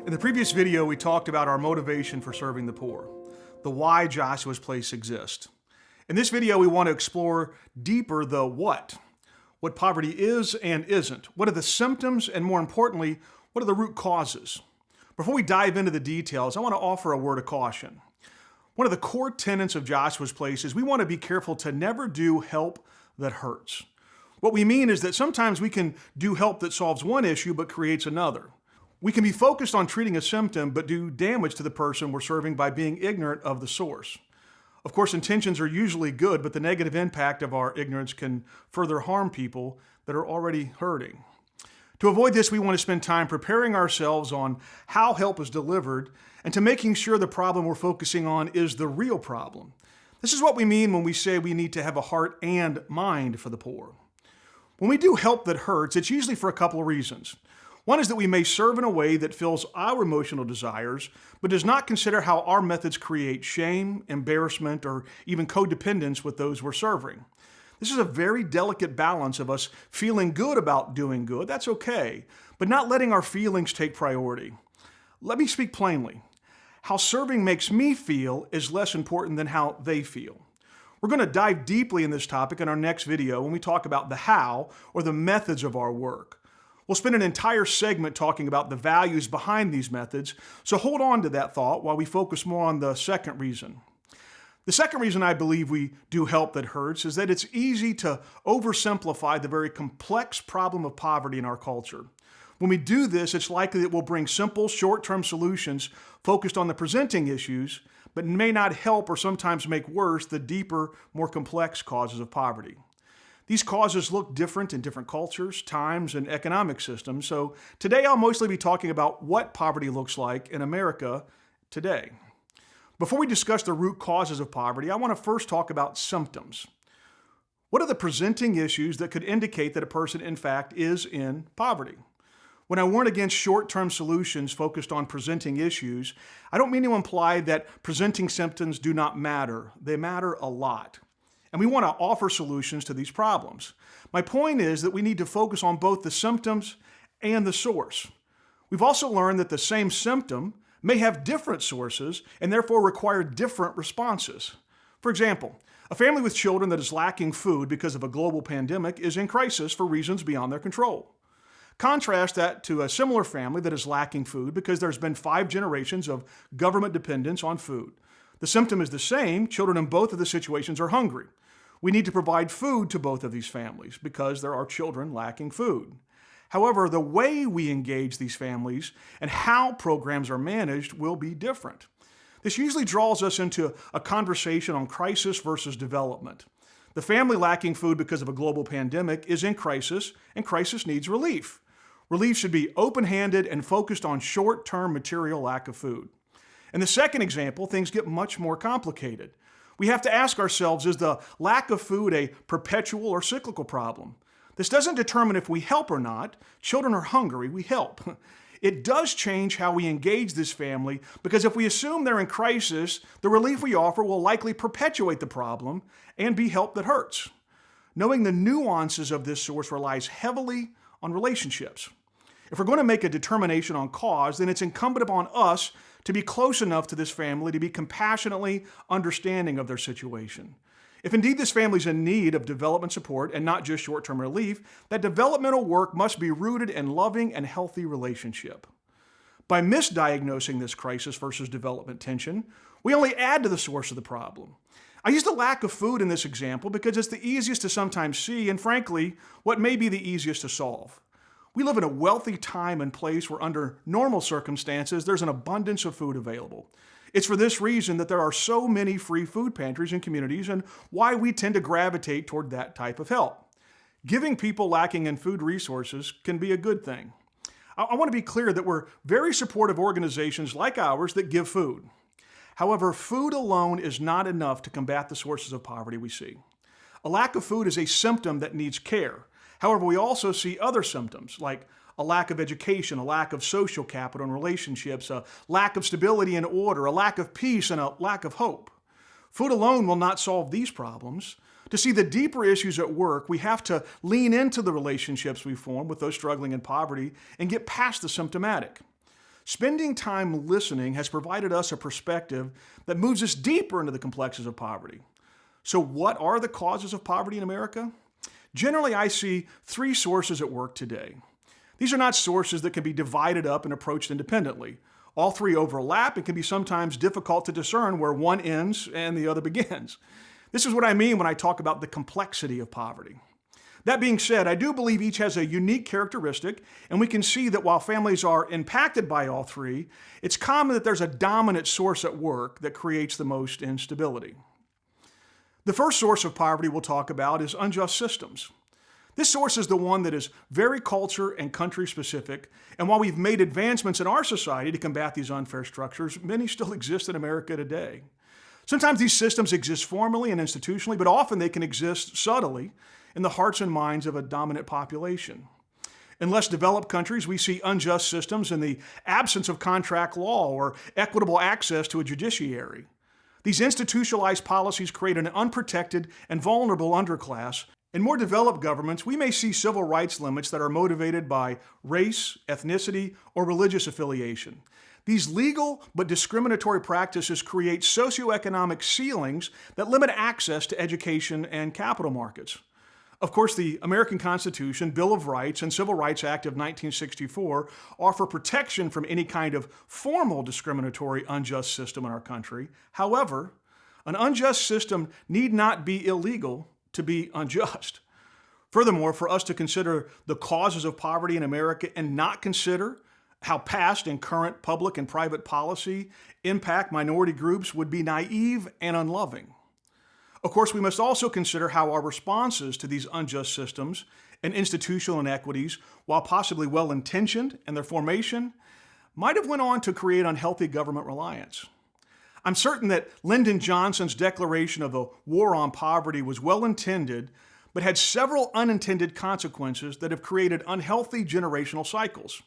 In the previous video, we talked about our motivation for serving the poor, the why Joshua's Place exists. In this video, we want to explore deeper the what poverty is and isn't, what are the symptoms, and more importantly, what are the root causes. Before we dive into the details, I want to offer a word of caution. One of the core tenets of Joshua's Place is we want to be careful to never do help that hurts. What we mean is that sometimes we can do help that solves one issue but creates another. We can be focused on treating a symptom but do damage to the person we're serving by being ignorant of the source. Of course, intentions are usually good, but the negative impact of our ignorance can further harm people that are already hurting. To avoid this, we want to spend time preparing ourselves on how help is delivered and to making sure the problem we're focusing on is the real problem. This is what we mean when we say we need to have a heart and mind for the poor. When we do help that hurts, it's usually for a couple of reasons. One is that we may serve in a way that fills our emotional desires, but does not consider how our methods create shame, embarrassment, or even codependence with those we're serving. This is a very delicate balance of us feeling good about doing good, that's okay, but not letting our feelings take priority. Let me speak plainly. How serving makes me feel is less important than how they feel. We're going to dive deeply in this topic in our next video when we talk about the how, or the methods of our work. We'll spend an entire segment talking about the values behind these methods, so hold on to that thought while we focus more on the second reason. The second reason I believe we do help that hurts is that it's easy to oversimplify the very complex problem of poverty in our culture. When we do this, it's likely that we'll bring simple, short-term solutions focused on the presenting issues, but may not help or sometimes make worse the deeper, more complex causes of poverty. These causes look different in different cultures, times, and economic systems, so today I'll mostly be talking about what poverty looks like in America today. Before we discuss the root causes of poverty, I want to first talk about symptoms. What are the presenting issues that could indicate that a person, in fact, is in poverty? When I warn against short-term solutions focused on presenting issues, I don't mean to imply that presenting symptoms do not matter. They matter a lot. And we want to offer solutions to these problems. My point is that we need to focus on both the symptoms and the source. We've also learned that the same symptom may have different sources and therefore require different responses. For example, a family with children that is lacking food because of a global pandemic is in crisis for reasons beyond their control. Contrast that to a similar family that is lacking food because there's been 5 generations of government dependence on food. The symptom is the same. Children in both of the situations are hungry. We need to provide food to both of these families because there are children lacking food. However, the way we engage these families and how programs are managed will be different. This usually draws us into a conversation on crisis versus development. The family lacking food because of a global pandemic is in crisis, and crisis needs relief. Relief should be open-handed and focused on short-term material lack of food. In the second example, things get much more complicated. We have to ask ourselves, is the lack of food a perpetual or cyclical problem? This doesn't determine if we help or not. Children are hungry, we help. It does change how we engage this family because if we assume they're in crisis, the relief we offer will likely perpetuate the problem and be help that hurts. Knowing the nuances of this source relies heavily on relationships. If we're going to make a determination on cause, then it's incumbent upon us to be close enough to this family to be compassionately understanding of their situation. If indeed this family is in need of development support and not just short-term relief, that developmental work must be rooted in loving and healthy relationship. By misdiagnosing this crisis versus development tension, we only add to the source of the problem. I use the lack of food in this example because it's the easiest to sometimes see and frankly, what may be the easiest to solve. We live in a wealthy time and place where under normal circumstances, there's an abundance of food available. It's for this reason that there are so many free food pantries in communities and why we tend to gravitate toward that type of help. Giving people lacking in food resources can be a good thing. I want to be clear that we're very supportive organizations like ours that give food. However, food alone is not enough to combat the sources of poverty we see. A lack of food is a symptom that needs care. However, we also see other symptoms like a lack of education, a lack of social capital and relationships, a lack of stability and order, a lack of peace, and a lack of hope. Food alone will not solve these problems. To see the deeper issues at work, we have to lean into the relationships we form with those struggling in poverty and get past the symptomatic. Spending time listening has provided us a perspective that moves us deeper into the complexities of poverty. So what are the causes of poverty in America? Generally, I see three sources at work today. These are not sources that can be divided up and approached independently. All three overlap and can be sometimes difficult to discern where one ends and the other begins. This is what I mean when I talk about the complexity of poverty. That being said, I do believe each has a unique characteristic, and we can see that while families are impacted by all three, it's common that there's a dominant source at work that creates the most instability. The first source of poverty we'll talk about is unjust systems. This source is the one that is very culture and country specific, and while we've made advancements in our society to combat these unfair structures, many still exist in America today. Sometimes these systems exist formally and institutionally, but often they can exist subtly in the hearts and minds of a dominant population. In less developed countries, we see unjust systems in the absence of contract law or equitable access to a judiciary. These institutionalized policies create an unprotected and vulnerable underclass. In more developed governments, we may see civil rights limits that are motivated by race, ethnicity, or religious affiliation. These legal but discriminatory practices create socioeconomic ceilings that limit access to education and capital markets. Of course, the American Constitution, Bill of Rights, and Civil Rights Act of 1964 offer protection from any kind of formal discriminatory unjust system in our country. However, an unjust system need not be illegal to be unjust. Furthermore, for us to consider the causes of poverty in America and not consider how past and current public and private policy impact minority groups would be naive and unloving. Of course, we must also consider how our responses to these unjust systems and institutional inequities, while possibly well-intentioned in their formation, might have went on to create unhealthy government reliance. I'm certain that Lyndon Johnson's declaration of a war on poverty was well-intended, but had several unintended consequences that have created unhealthy generational cycles.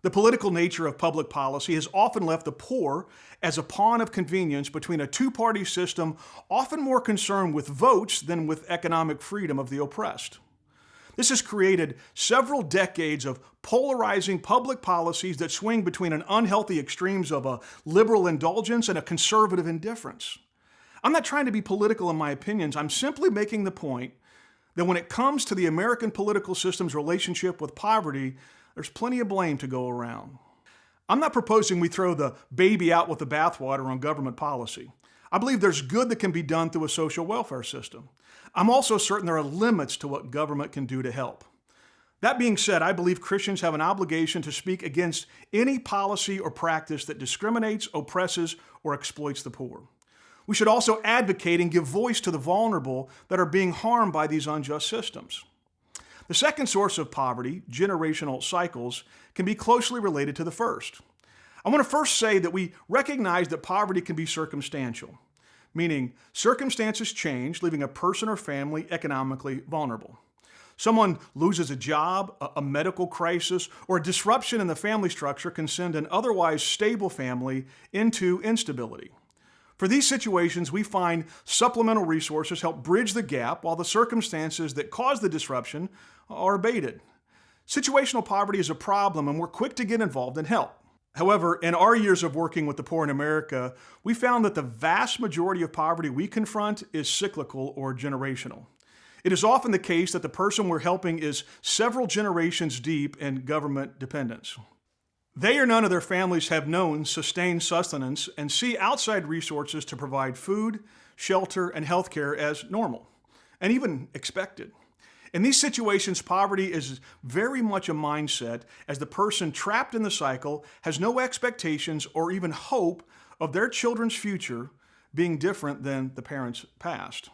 The political nature of public policy has often left the poor as a pawn of convenience between a two-party system often more concerned with votes than with economic freedom of the oppressed. This has created several decades of polarizing public policies that swing between an unhealthy extremes of a liberal indulgence and a conservative indifference. I'm not trying to be political in my opinions. I'm simply making the point that when it comes to the American political system's relationship with poverty, there's plenty of blame to go around. I'm not proposing we throw the baby out with the bathwater on government policy. I believe there's good that can be done through a social welfare system. I'm also certain there are limits to what government can do to help. That being said, I believe Christians have an obligation to speak against any policy or practice that discriminates, oppresses, or exploits the poor. We should also advocate and give voice to the vulnerable that are being harmed by these unjust systems. The second source of poverty, generational cycles, can be closely related to the first. I want to first say that we recognize that poverty can be circumstantial, meaning circumstances change, leaving a person or family economically vulnerable. Someone loses a job, a medical crisis, or a disruption in the family structure can send an otherwise stable family into instability. For these situations, we find supplemental resources help bridge the gap while the circumstances that cause the disruption are abated. Situational poverty is a problem, and we're quick to get involved and help. However, in our years of working with the poor in America, we found that the vast majority of poverty we confront is cyclical or generational. It is often the case that the person we're helping is several generations deep in government dependence. They or none of their families have known sustained sustenance and see outside resources to provide food, shelter, and health care as normal, and even expected. In these situations, poverty is very much a mindset, as the person trapped in the cycle has no expectations or even hope of their children's future being different than the parents' past.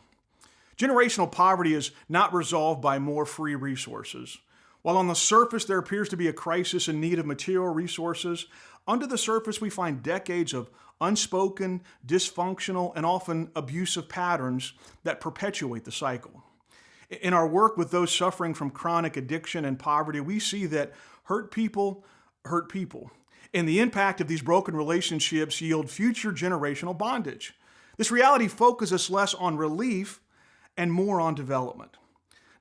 Generational poverty is not resolved by more free resources. While on the surface there appears to be a crisis in need of material resources, under the surface we find decades of unspoken, dysfunctional, and often abusive patterns that perpetuate the cycle. In our work with those suffering from chronic addiction and poverty, we see that hurt people hurt people, and the impact of these broken relationships yield future generational bondage. This reality focuses less on relief and more on development.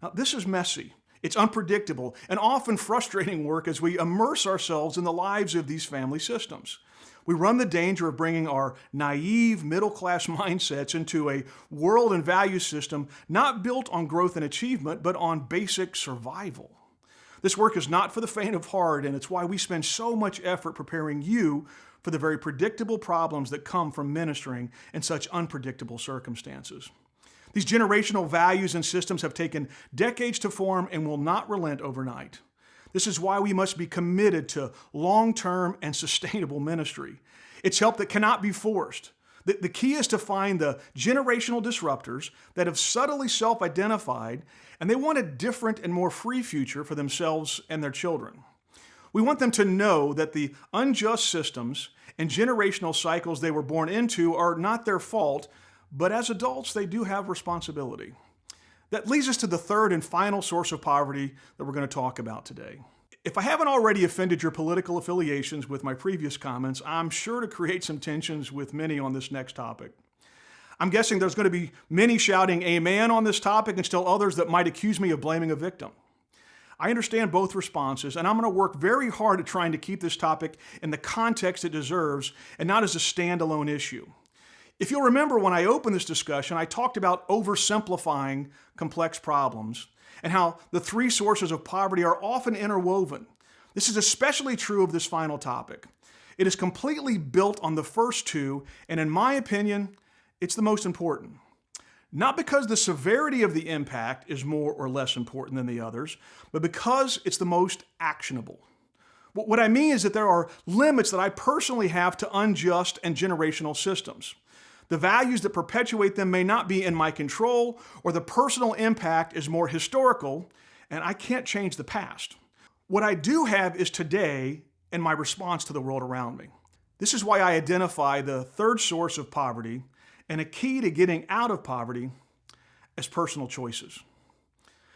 Now, this is messy. It's unpredictable and often frustrating work as we immerse ourselves in the lives of these family systems. We run the danger of bringing our naive middle-class mindsets into a world and value system not built on growth and achievement, but on basic survival. This work is not for the faint of heart, and it's why we spend so much effort preparing you for the very predictable problems that come from ministering in such unpredictable circumstances. These generational values and systems have taken decades to form and will not relent overnight. This is why we must be committed to long-term and sustainable ministry. It's help that cannot be forced. The key is to find the generational disruptors that have subtly self-identified, and they want a different and more free future for themselves and their children. We want them to know that the unjust systems and generational cycles they were born into are not their fault, but as adults, they do have responsibility. That leads us to the third and final source of poverty that we're going to talk about today. If I haven't already offended your political affiliations with my previous comments, I'm sure to create some tensions with many on this next topic. I'm guessing there's going to be many shouting amen on this topic and still others that might accuse me of blaming a victim. I understand both responses, and I'm going to work very hard at trying to keep this topic in the context it deserves and not as a standalone issue. If you'll remember, when I opened this discussion, I talked about oversimplifying complex problems and how the three sources of poverty are often interwoven. This is especially true of this final topic. It is completely built on the first two, and in my opinion, it's the most important. Not because the severity of the impact is more or less important than the others, but because it's the most actionable. What I mean is that there are limits that I personally have to unjust and generational systems. The values that perpetuate them may not be in my control, or the personal impact is more historical, and I can't change the past. What I do have is today and my response to the world around me. This is why I identify the third source of poverty and a key to getting out of poverty as personal choices.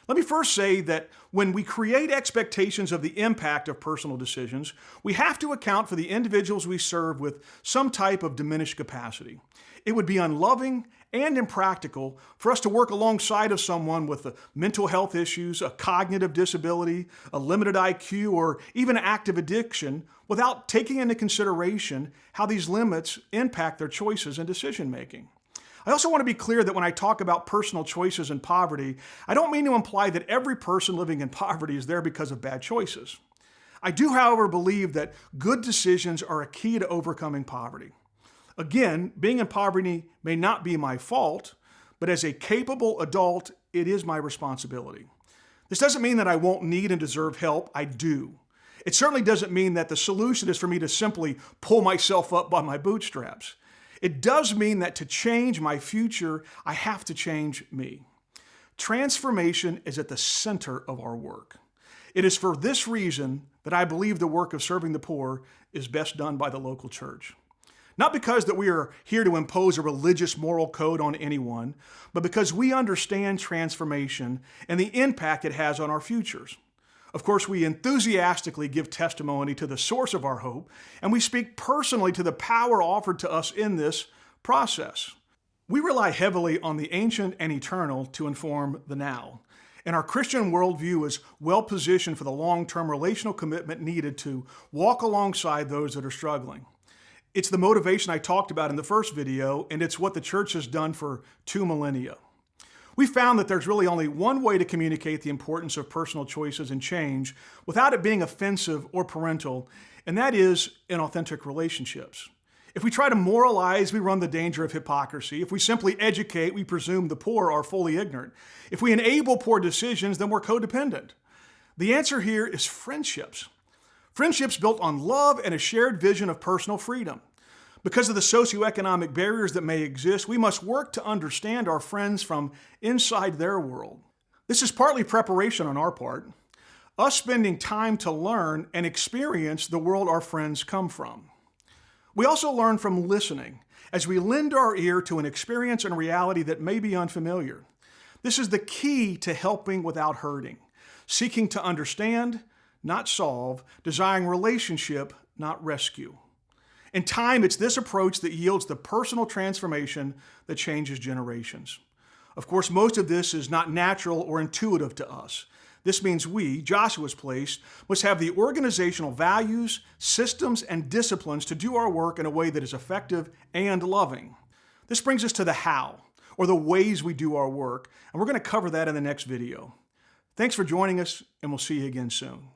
Let me first say that when we create expectations of the impact of personal decisions, we have to account for the individuals we serve with some type of diminished capacity. It would be unloving and impractical for us to work alongside of someone with mental health issues, a cognitive disability, a limited IQ, or even active addiction without taking into consideration how these limits impact their choices and decision making. I also want to be clear that when I talk about personal choices and poverty, I don't mean to imply that every person living in poverty is there because of bad choices. I do, however, believe that good decisions are a key to overcoming poverty. Again, being in poverty may not be my fault, but as a capable adult, it is my responsibility. This doesn't mean that I won't need and deserve help. I do. It certainly doesn't mean that the solution is for me to simply pull myself up by my bootstraps. It does mean that to change my future, I have to change me. Transformation is at the center of our work. It is for this reason that I believe the work of serving the poor is best done by the local church. Not because that we are here to impose a religious moral code on anyone, but because we understand transformation and the impact it has on our futures. Of course, we enthusiastically give testimony to the source of our hope, and we speak personally to the power offered to us in this process. We rely heavily on the ancient and eternal to inform the now, and our Christian worldview is well positioned for the long-term relational commitment needed to walk alongside those that are struggling. It's the motivation I talked about in the first video, and it's what the church has done for 2 millennia. We found that there's really only one way to communicate the importance of personal choices and change without it being offensive or parental, and that is in authentic relationships. If we try to moralize, we run the danger of hypocrisy. If we simply educate, we presume the poor are fully ignorant. If we enable poor decisions, then we're codependent. The answer here is friendships. Friendships built on love and a shared vision of personal freedom. Because of the socioeconomic barriers that may exist, we must work to understand our friends from inside their world. This is partly preparation on our part, us spending time to learn and experience the world our friends come from. We also learn from listening as we lend our ear to an experience and reality that may be unfamiliar. This is the key to helping without hurting, seeking to understand, not solve, desiring relationship, not rescue. In time, it's this approach that yields the personal transformation that changes generations. Of course, most of this is not natural or intuitive to us. This means we, Joshua's Place, must have the organizational values, systems, and disciplines to do our work in a way that is effective and loving. This brings us to the how, or the ways we do our work, and we're going to cover that in the next video. Thanks for joining us, and we'll see you again soon.